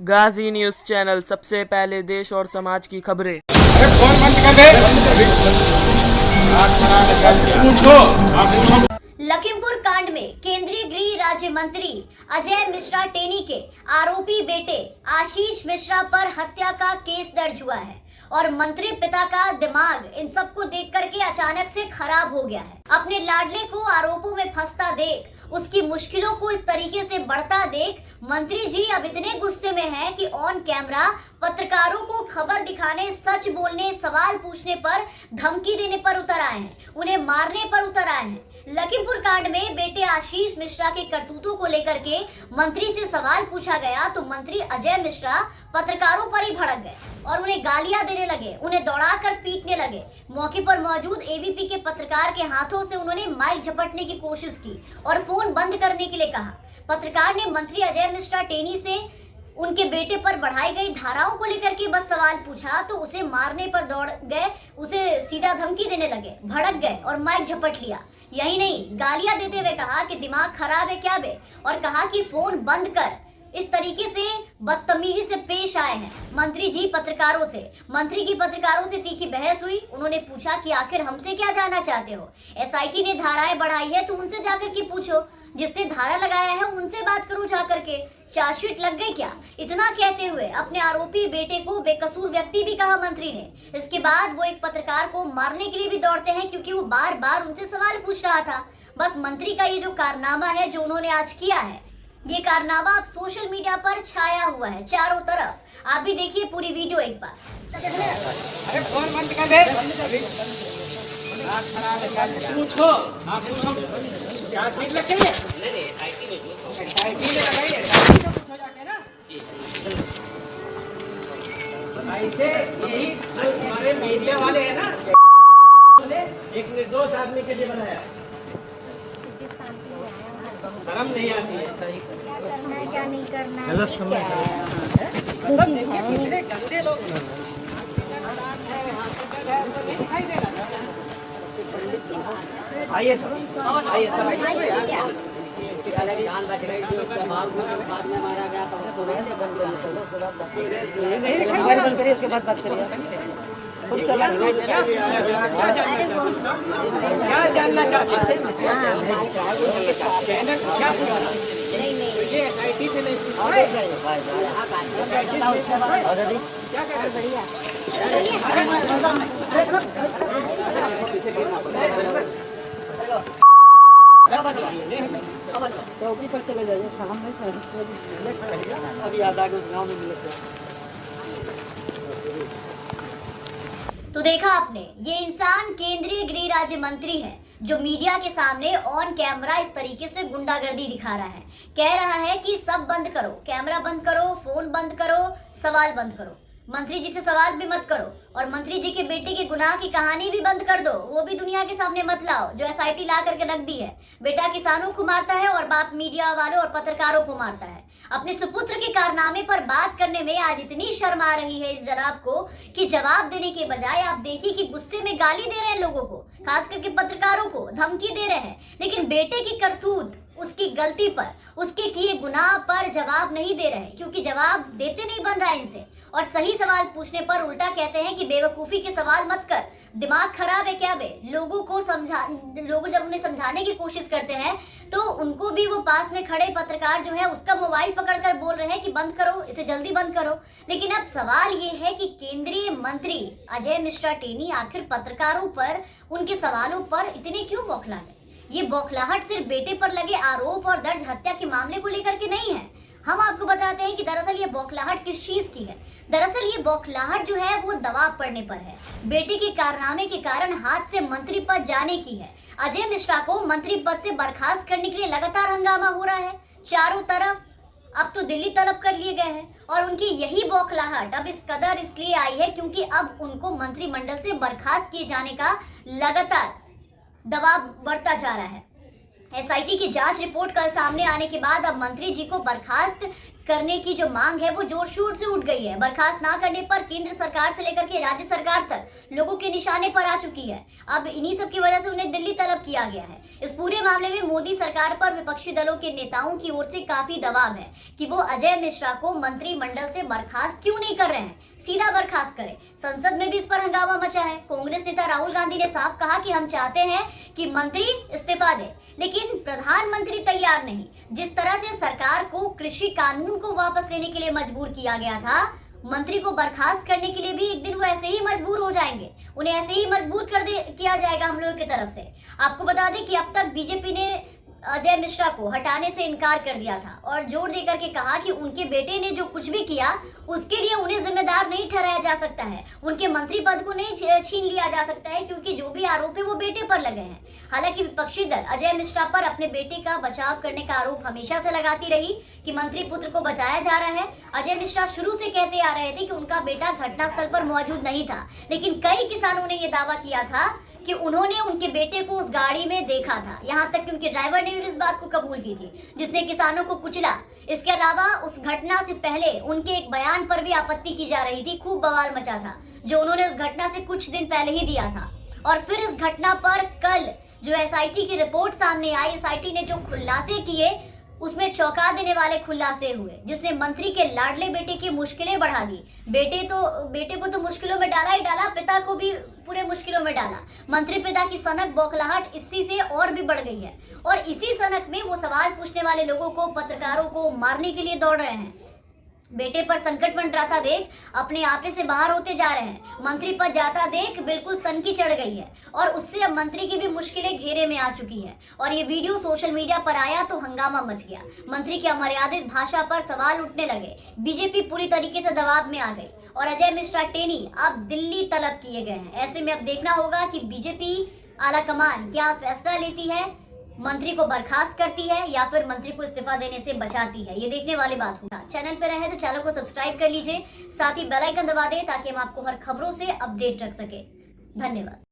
गाजी news channel, सबसे पहले देश और समाज की खबरें। लखीमपुर कांड में केंद्रीय गृह राज्य मंत्री अजय मिश्रा टेनी के आरोपी बेटे आशीष मिश्रा पर हत्या का केस दर्ज हुआ है और मंत्री पिता का दिमाग इन सबको देख करके अचानक से खराब हो गया है। अपने लाडले को आरोपों में फंसता देख, उसकी मुश्किलों को इस तरीके से बढ़ता देख मंत्री जी अब इतने गुस्से में हैं कि ऑन कैमरा पत्रकारों को खबर दिखाने, सच बोलने, सवाल पूछने पर, धमकी देने पर उतर आए हैं, उन्हें मारने पर उतर आए हैं। लखीमपुर कांड में बेटे आशीष मिश्रा के करतूतों को लेकर के मंत्री से सवाल पूछा गया तो मंत्री अजय मिश्रा पत्रकारों पर ही भड़क गए और उन्हें गालियां देने लगे, उन्हें दौड़ाकर पीटने लगे। मौके पर मौजूद एबीपी के पत्रकार के हाथों से उन्होंने माइक झपटने की कोशिश की और फोन बंद करने के लिए कहा। पत्रकार ने मंत्री अजय मिश्रा टेनी से उनके बेटे पर बढ़ाई गई धाराओं को लेकर के बस सवाल पूछा तो उसे मारने पर दौड़ गए, उसे सीधा धमकी देने लगे, भड़क गए और माइक झपट लिया। यही नहीं, गालियां देते हुए कहा कि दिमाग खराब है क्या बे, और कहा कि फोन बंद कर। इस तरीके से बदतमीजी से पेश आए हैं मंत्री जी पत्रकारों से। मंत्री की पत्रकारों से तीखी बहस हुई। उन्होंने पूछा कि आखिर हमसे क्या जानना चाहते हो? एसआईटी ने धाराएं बढ़ाई है तो उनसे जाकर के पूछो, जिसने धारा लगाया है उनसे बात करो जाकर के। चार्जशीट लग गई क्या? इतना कहते हुए अपने आरोपी बेटे को बेकसूर व्यक्ति भी कहा मंत्री ने। इसके बाद वो एक पत्रकार को मारने के लिए भी दौड़ते हैं क्योंकि वो बार बार उनसे सवाल पूछ रहा था। बस मंत्री का ये जो कारनामा है जो उन्होंने आज किया है, ये कारनामा अब सोशल मीडिया पर छाया हुआ है चारों तरफ। आप भी देखिए पूरी वीडियो एक बार। अरे फोन बंद कर दे। पूछो, आप पूछो क्या सीट लग गई है? नहीं, आईटी में लगाइए, आईटी में पूछो जाके ना। ऐसे यही हमारे मीडिया वाले हैं ना, एक निर्दोष आदमी के लिए बनाया। शर्म नहीं आती है। क्या नहीं करना है, मतलब देखिए कितने गंदे लोग दिखाई दे रहा है। आइए सर, आइए सर, जान बच रही थी, उसका बाद में मारा गया तो बंद करिए, उसके बाद बात करिए। क्या जानना चाहते हैं? क्या पूछा? ये एसआईटी से नहीं क्या कर बढ़िया चौकी पर चले जाइए, अभी याद आ गया गाँव में मिले। तो देखा आपने, ये इंसान केंद्रीय गृह राज्य मंत्री है जो मीडिया के सामने ऑन कैमरा इस तरीके से गुंडागर्दी दिखा रहा है। कह रहा है कि सब बंद करो, कैमरा बंद करो, फोन बंद करो, सवाल बंद करो, मंत्री जी से सवाल भी मत करो और मंत्री जी के बेटे के गुनाह की कहानी भी बंद कर दो, वो भी दुनिया के सामने मत लाओ जो एसआईटी ला करके रख दी है। बेटा किसानों को मारता है और बाप मीडिया वालों और पत्रकारों को मारता है। अपने सुपुत्र के कारनामे पर बात करने में आज इतनी शर्म आ रही है इस जनाब को कि जवाब देने के बजाय आप देखिए कि गुस्से में गाली दे रहे हैं लोगों को, खास करके पत्रकारों को धमकी दे रहे हैं। लेकिन बेटे की करतूत, उसकी गलती पर, उसके किए गुनाह पर जवाब नहीं दे रहे क्योंकि जवाब देते नहीं बन रहा है इनसे। और सही सवाल पूछने पर उल्टा कहते हैं कि बेवकूफ़ी के सवाल मत कर, दिमाग खराब है क्या बे। लोग जब उन्हें समझाने की कोशिश करते हैं तो उनको भी वो पास में खड़े पत्रकार जो है उसका मोबाइल पकड़कर बोल रहे हैं कि बंद करो, इसे जल्दी बंद करो। लेकिन अब सवाल ये है कि केंद्रीय मंत्री अजय मिश्रा टेनी आखिर पत्रकारों पर, उनके सवालों पर इतने क्यों बौखला है? ये बौखलाहट सिर्फ बेटे पर लगे आरोप और दर्ज हत्या के मामले को लेकर के नहीं है। हम आपको बताते हैं कि दरअसल ये बौखलाहट किस चीज की है। दरअसल ये बौखलाहट जो है वो दबाव पड़ने पर है, बेटे के कारनामे के कारण हाथ से मंत्री पद जाने की है। अजय मिश्रा को मंत्री पद से बर्खास्त करने के लिए लगातार हंगामा हो रहा है चारों तरफ। अब तो दिल्ली तलब कर लिए गए हैं और उनकी यही बौखलाहट अब इस कदर इसलिए आई है क्योंकि अब उनको मंत्रिमंडल से बर्खास्त किए जाने का लगातार दबाव बढ़ता जा रहा है। एसआईटी की जांच रिपोर्ट कल सामने आने के बाद अब मंत्री जी को बर्खास्त करने की जो मांग है वो जोर शोर से उठ गई है। बर्खास्त ना करने पर केंद्र सरकार से लेकर के राज्य सरकार तक लोगों के निशाने पर आ चुकी है। अब इन्हीं सब की वजह से उन्हें दिल्ली तलब किया गया है। इस पूरे मामले में मोदी सरकार पर विपक्षी दलों के नेताओं की ओर से काफी दबाव है कि वो अजय मिश्रा को मंत्रिमंडल से बर्खास्त क्यों नहीं कर रहे हैं, सीधा बर्खास्त करें। संसद में भी इस पर हंगामा मचा है। कांग्रेस नेता राहुल गांधी ने साफ कहा कि हम चाहते हैं कि मंत्री इस्तीफा दे, लेकिन प्रधानमंत्री तैयार नहीं। जिस तरह से सरकार को कृषि कानून को वापस लेने के लिए मजबूर किया गया था, मंत्री को बर्खास्त करने के लिए भी एक दिन वो ऐसे ही मजबूर हो जाएंगे, उन्हें ऐसे ही मजबूर किया जाएगा हम लोगों की तरफ से। आपको बता दें कि अब तक बीजेपी ने अजय मिश्रा को हटाने से इनकार कर दिया था और जोर देकर के कहा कि उनके बेटे ने जो कुछ भी किया उसके लिए उन्हें जिम्मेदार नहीं ठहराया जा सकता है, उनके मंत्री पद को नहीं छीन लिया जा सकता है, क्योंकि जो भी आरोप है वो बेटे पर लगे हैं। हालांकि विपक्षी दल अजय मिश्रा पर अपने बेटे का बचाव करने का आरोप हमेशा से लगाती रही कि मंत्री पुत्र को बचाया जा रहा है। अजय मिश्रा शुरू से कहते आ रहे थे कि उनका बेटा घटनास्थल पर मौजूद नहीं था, लेकिन कई किसानों ने यह दावा किया था कि उन्होंने उनके बेटे को उस गाड़ी में देखा था। यहाँ तक कि उनके ड्राइवर ने भी इस बात को कबूल की थी, जिसने किसानों को कुचला। इसके अलावा उस घटना से पहले उनके एक बयान पर भी आपत्ति की जा रही थी, खूब बवाल मचा था, जो उन्होंने उस घटना से कुछ दिन पहले ही दिया था। और फिर इस घटना पर कल जो एसआईटी की रिपोर्ट सामने आई, एसआईटी ने जो खुलासे किए उसमें चौंका देने वाले खुलासे हुए, जिसने मंत्री के लाडले बेटे की मुश्किलें बढ़ा दी। बेटे को तो मुश्किलों में डाला ही डाला, पिता को भी पूरे मुश्किलों में डाला। मंत्री पिता की सनक बौखलाहट इसी से और भी बढ़ गई है और इसी सनक में वो सवाल पूछने वाले लोगों को, पत्रकारों को मारने के लिए दौड़ रहे हैं। बेटे पर संकट मंडरा था देख अपने आपे से बाहर होते जा रहे हैं। मंत्री पद जाता देख बिल्कुल सनकी चढ़ गई है और उससे अब मंत्री की भी मुश्किलें घेरे में आ चुकी है। और ये वीडियो सोशल मीडिया पर आया तो हंगामा मच गया। मंत्री की अमर्यादित भाषा पर सवाल उठने लगे। बीजेपी पूरी तरीके से दबाव में आ गई और अजय मिश्रा टेनी अब दिल्ली तलब किए गए हैं। ऐसे में अब देखना होगा कि बीजेपी आलाकमान क्या फैसला लेती है, मंत्री को बर्खास्त करती है या फिर मंत्री को इस्तीफा देने से बचाती है। ये देखने वाली बात होगा। चैनल पर रहे तो चैनल को सब्सक्राइब कर लीजिए, साथ ही बेल आइकन दबा दें ताकि हम आपको हर खबरों से अपडेट रख सके। धन्यवाद।